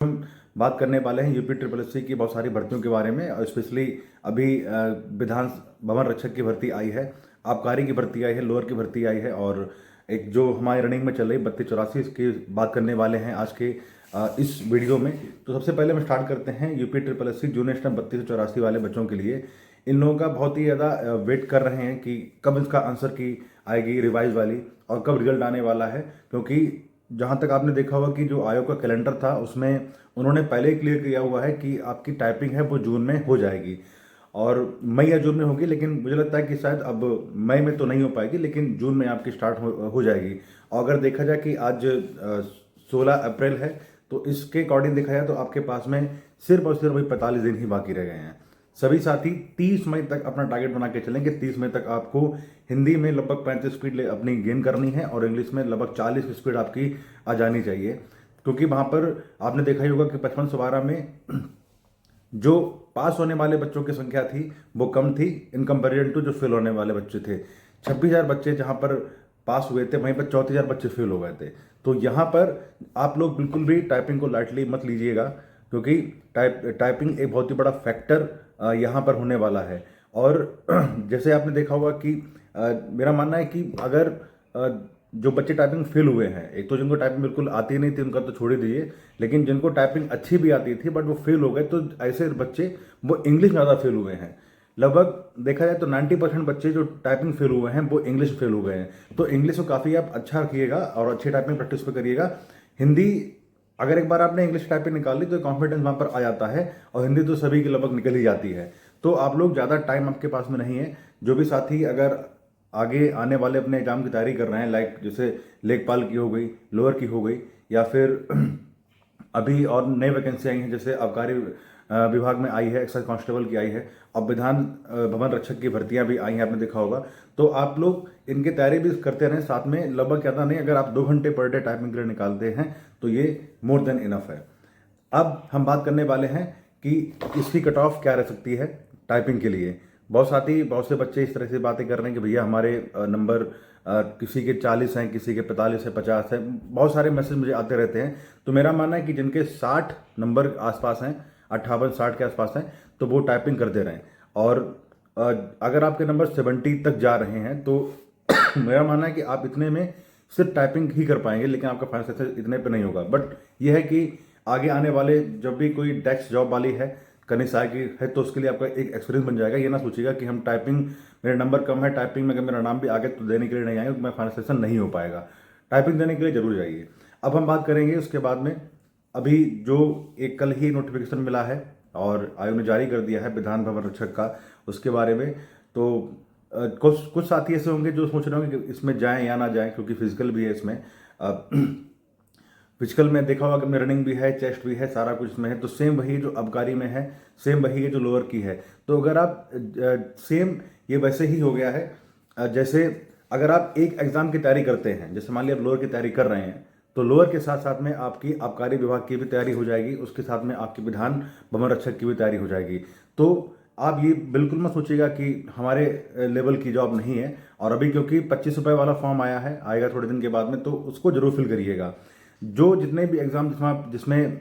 हम बात करने वाले हैं यूपी ट्रिपल एस सी की बहुत सारी भर्तियों के बारे में, और स्पेशली अभी विधान भवन रक्षक की भर्ती आई है, आबकारी की भर्ती आई है, लोअर की भर्ती आई है, और एक जो हमारी रनिंग में चल रही 3284 की बात करने वाले हैं आज के इस वीडियो में। तो सबसे पहले हम स्टार्ट करते हैं UP triple S C junior stamp 3284 वाले बच्चों के लिए। इन लोगों का बहुत ही ज़्यादा वेट कर रहे हैं कि कब इसका आंसर की आएगी रिवाइज वाली और कब रिजल्ट आने वाला है, क्योंकि जहाँ तक आपने देखा होगा कि जो आयोग का कैलेंडर था उसमें उन्होंने पहले ही क्लियर किया हुआ है कि आपकी टाइपिंग है वो जून में हो जाएगी और मई या जून में होगी, लेकिन मुझे लगता है कि शायद अब मई में तो नहीं हो पाएगी, लेकिन जून में आपकी स्टार्ट हो जाएगी। और अगर देखा जाए कि आज 16 अप्रैल है, तो इसके अकॉर्डिंग देखा जाए तो आपके पास में सिर्फ और सिर्फ वही 45 दिन ही बाकी रह गए हैं। सभी साथी 30 मई तक अपना टारगेट बना के चलेंगे। 30 मई तक आपको हिंदी में लगभग 35 स्पीड अपनी गेन करनी है और इंग्लिश में लगभग 40 की स्पीड आपकी आ जानी चाहिए, क्योंकि वहाँ पर आपने देखा ही होगा कि 55-12 में जो पास होने वाले बच्चों की संख्या थी वो कम थी इन कंपेरिजन टू जो फेल होने वाले बच्चे थे। 26,000 बच्चे जहाँ पर पास हुए थे, वहीं पर 34,000 बच्चे फेल हो गए थे। तो यहाँ पर आप लोग बिल्कुल भी टाइपिंग को लाइटली मत लीजिएगा, क्योंकि टाइपिंग एक बहुत ही बड़ा फैक्टर यहाँ पर होने वाला है। और जैसे आपने देखा होगा कि मेरा मानना है कि अगर जो बच्चे टाइपिंग फेल हुए हैं, एक तो जिनको टाइपिंग बिल्कुल आती नहीं थी उनका तो छोड़ ही दीजिए, लेकिन जिनको टाइपिंग अच्छी भी आती थी बट वो फेल हो गए, तो ऐसे बच्चे वो इंग्लिश में ज़्यादा फेल हुए हैं। लगभग देखा जाए तो 90% बच्चे जो टाइपिंग फेल हुए हैं वो इंग्लिश फेल हो गए हैं। तो इंग्लिश को काफ़ी आप अच्छा रखिएगा और अच्छी टाइपिंग प्रैक्टिस पे करिएगा। हिंदी अगर एक बार आपने इंग्लिश टाइपिंग निकाल ली तो कॉन्फिडेंस वहाँ पर आ जाता है, और हिंदी तो सभी की लगभग निकल ही जाती है। तो आप लोग ज़्यादा टाइम आपके पास में नहीं है। जो भी साथी अगर आगे आने वाले अपने एग्जाम की तैयारी कर रहे हैं, लाइक जैसे लेखपाल की हो गई, लोअर की हो गई, या फिर अभी और नई वैकेंसी आई हैं जैसे आबकारी विभाग में आई है, एक्साइज कांस्टेबल की आई है, अब विधान भवन रक्षक की भर्तियां भी आई हैं, आपने देखा होगा। तो आप लोग इनकी तैयारी भी करते रहें साथ में। लगभग ज़्यादा नहीं, अगर आप 2 घंटे पर डे टाइपिंग के लिए निकालते हैं तो ये मोर देन इनफ है। अब हम बात करने वाले हैं कि इसकी कट ऑफ क्या रह सकती है टाइपिंग के लिए। बहुत से बच्चे इस तरह से बातें कर रहे हैं कि भैया हमारे नंबर किसी के 40 हैं, किसी के 45 है, 50 है। बहुत सारे मैसेज मुझे आते रहते हैं। तो मेरा मानना है कि जिनके 60 नंबर आसपास हैं, 58-60 के आसपास हैं, तो वो टाइपिंग करते रहें। और अगर आपके नंबर 70 तक जा रहे हैं तो मेरा मानना है कि आप इतने में सिर्फ टाइपिंग ही कर पाएंगे, लेकिन आपका फाइनल सक्सेस इतने पे नहीं होगा। बट यह है कि आगे आने वाले जब भी कोई डेस्क जॉब वाली है करनी की है तो उसके लिए आपका एक एक्सपीरियंस बन जाएगा। ये ना सोचिएगा कि हम टाइपिंग, मेरे नंबर कम है, टाइपिंग में अगर मेरा नाम भी आगे तो देने के लिए नहीं आएगा, तो मैं फाइनल सेक्शन नहीं हो पाएगा। टाइपिंग देने के लिए जरूर जाइए। अब हम बात करेंगे उसके बाद में, अभी जो एक कल ही नोटिफिकेशन मिला है और आयोग ने जारी कर दिया है विधान भवन रक्षक का, उसके बारे में। तो कुछ साथी ऐसे होंगे जो सोच रहे होंगे कि इसमें जाएं या ना जाएं, क्योंकि फिजिकल भी है इसमें। फिजिकल में देखा होगा कि रनिंग भी है, चेस्ट भी है, सारा कुछ इसमें है। तो सेम वही जो आबकारी में है, सेम वही है जो लोअर की है। तो अगर आप सेम ये वैसे ही हो गया है जैसे अगर आप एक एग्जाम की तैयारी करते हैं, जैसे मान लिया आप लोअर की तैयारी कर रहे हैं, तो लोअर के साथ साथ में आपकी आबकारी विभाग की भी तैयारी हो जाएगी, उसके साथ में आपकी विधान भवन रक्षक की भी तैयारी हो जाएगी। तो आप ये बिल्कुल मत सोचिएगा कि हमारे लेवल की जॉब नहीं है। और अभी क्योंकि 25 रुपये वाला फॉर्म आया है, आएगा थोड़े दिन के बाद में, तो उसको जरूर फिल करिएगा। जो जितने भी एग्जाम जिसमें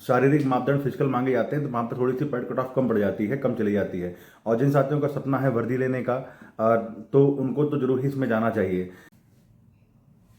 शारीरिक मापदंड फिजिकल मांगे जाते हैं, तो वहाँ पर थोड़ी सी कट ऑफ कम पड़ जाती है, कम चली जाती है। और जिन साथियों का सपना है वर्दी लेने का, तो उनको तो जरूर ही इसमें जाना चाहिए।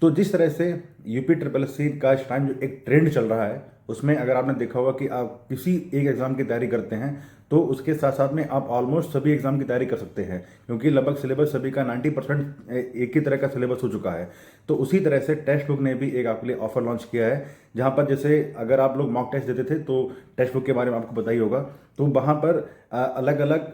तो जिस तरह से यूपी ट्रिपल एस सी का इस टाइम जो एक ट्रेंड चल रहा है, उसमें अगर आपने देखा होगा कि आप किसी एक एग्जाम की तैयारी करते हैं तो उसके साथ साथ में आप ऑलमोस्ट सभी एग्जाम की तैयारी कर सकते हैं, क्योंकि लगभग सिलेबस सभी का 90% एक ही तरह का सिलेबस हो चुका है। तो उसी तरह से टेक्स्ट बुक ने भी एक आपके लिए ऑफर लॉन्च किया है, जहां पर जैसे अगर आप लोग मॉक टेस्ट देते थे तो टेक्स्ट बुक के बारे में आपको पता ही होगा, तो वहां पर अलग अलग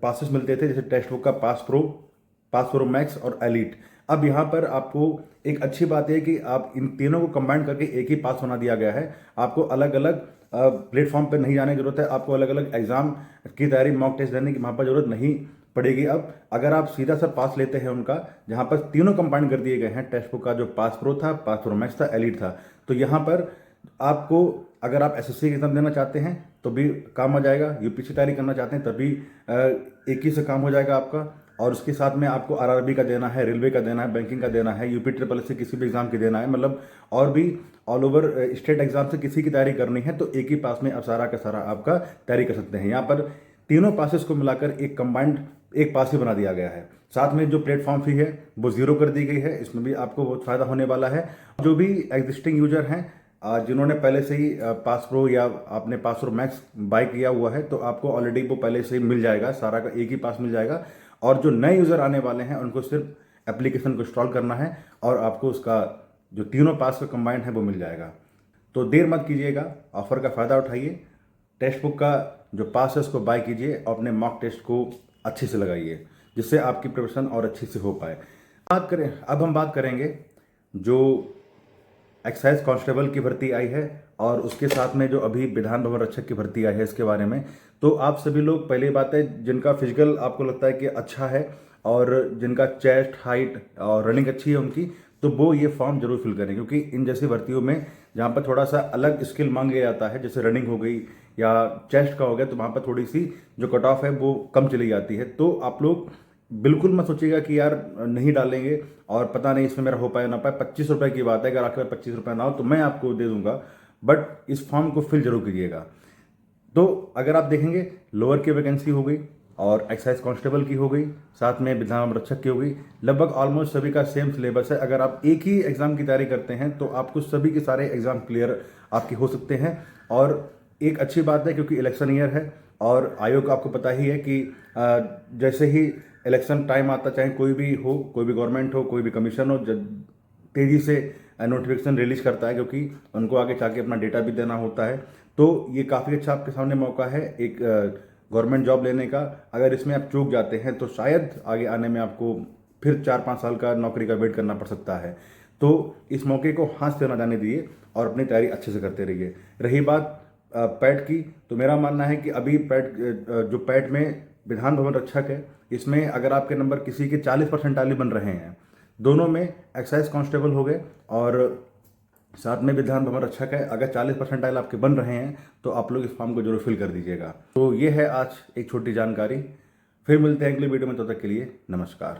पासेस मिलते थे, जैसे टेक्स्ट बुक का पास प्रो मैक्स और एलिट। अब यहाँ पर आपको एक अच्छी बात है कि आप इन तीनों को कंबाइन करके एक ही पास होना दिया गया है। आपको अलग अलग प्लेटफॉर्म पर नहीं जाने की जरूरत है, आपको अलग अलग एग्जाम की तैयारी मॉक टेस्ट देने की वहाँ पर जरूरत नहीं पड़ेगी। अब अगर आप सीधा सा पास लेते हैं उनका, जहाँ पर तीनों कंबाइन कर दिए गए हैं, टेक्स्ट बुक का जो पास प्रो था, पास प्रो मैक्स था, एलिट था, तो यहाँ पर आपको अगर आप एसएससी एग्जाम देना चाहते हैं तो भी काम आ जाएगा, यूपीएससी तैयारी करना चाहते हैं तभी एक ही से काम हो जाएगा आपका। और उसके साथ में आपको आरआरबी का देना है, रेलवे का देना है, बैंकिंग का देना है, यूपी ट्रिपल एस से किसी भी एग्जाम की देना है, मतलब और भी ऑल ओवर स्टेट एग्जाम से किसी की तैयारी करनी है, तो एक ही पास में अब सारा का सारा आपका तैयारी कर सकते हैं। यहाँ पर तीनों पासेस को मिलाकर एक कंबाइंड एक पास ही बना दिया गया है। साथ में जो प्लेटफॉर्म फी है वो जीरो कर दी गई है, इसमें भी आपको बहुत फायदा होने वाला है। जो भी एग्जिस्टिंग यूजर हैं जिन्होंने पहले से ही पास प्रो या आपने पास प्रो मैक्स बाय किया हुआ है, तो आपको ऑलरेडी वो पहले से ही मिल जाएगा, सारा का एक ही पास मिल जाएगा। और जो नए यूज़र आने वाले हैं उनको सिर्फ एप्लीकेशन को इंस्टॉल करना है और आपको उसका जो तीनों पास का कंबाइंड है वो मिल जाएगा। तो देर मत कीजिएगा, ऑफर का फ़ायदा उठाइए, टेक्स्ट बुक का जो पास है उसको बाय कीजिए और अपने मॉक टेस्ट को अच्छे से लगाइए, जिससे आपकी प्रिपरेशन और अच्छी से हो पाए। अब हम बात करेंगे जो एक्साइज कांस्टेबल की भर्ती आई है और उसके साथ में जो अभी विधान भवन रक्षक की भर्ती आई है, इसके बारे में। तो आप सभी लोग, पहली बात है, जिनका फिजिकल आपको लगता है कि अच्छा है और जिनका चेस्ट हाइट और रनिंग अच्छी है उनकी, तो वो ये फॉर्म जरूर फिल करें, क्योंकि इन जैसी भर्तियों में जहाँ पर थोड़ा सा अलग स्किल मांग लिया जाता है, जैसे रनिंग हो गई या चेस्ट का हो गया, तो वहाँ पर थोड़ी सी जो कट ऑफ है वो कम चली जाती है। तो आप लोग बिल्कुल मत सोचिएगा कि यार नहीं डालेंगे और पता नहीं इसमें मेरा हो पाए ना पाए। 25 रुपए की बात है, अगर आपके पास 25 रुपये ना हो तो मैं आपको दे दूंगा, बट इस फॉर्म को फिल जरूर कीजिएगा। तो अगर आप देखेंगे, लोअर की वैकेंसी हो गई और एक्साइज कांस्टेबल की हो गई, साथ में विधान रक्षक की हो गई, लगभग ऑलमोस्ट सभी का सेम सिलेबस है। अगर आप एक ही एग्जाम की तैयारी करते हैं तो आपको सभी के सारे एग्जाम क्लियर आपके हो सकते हैं। और एक अच्छी बात है, क्योंकि इलेक्शन ईयर है और आयोग आपको पता ही है कि जैसे ही इलेक्शन टाइम आता, चाहे कोई भी हो, कोई भी गवर्नमेंट हो, कोई भी कमीशन हो, तेज़ी से नोटिफिकेशन रिलीज करता है, क्योंकि उनको आगे जाके अपना डेटा भी देना होता है। तो ये काफ़ी अच्छा आपके सामने मौका है एक गवर्नमेंट जॉब लेने का। अगर इसमें आप चूक जाते हैं तो शायद आगे आने में आपको फिर 4-5 साल का नौकरी का वेट करना पड़ सकता है। तो इस मौके को हाथ से ना जाने दीजिए और अपनी तैयारी अच्छे से करते रहिए। रही बात पैट की, तो मेरा मानना है कि अभी पैट में विधान भवन रक्षक है, इसमें अगर आपके नंबर किसी के 40% बन रहे हैं, दोनों में एक्साइज कांस्टेबल हो गए और साथ में विधान भवन रक्षक है, अगर 40% आपके बन रहे हैं तो आप लोग इस फॉर्म को जरूर फिल कर दीजिएगा। तो ये है आज एक छोटी जानकारी। फिर मिलते हैं अगले वीडियो में, तब तक के लिए नमस्कार।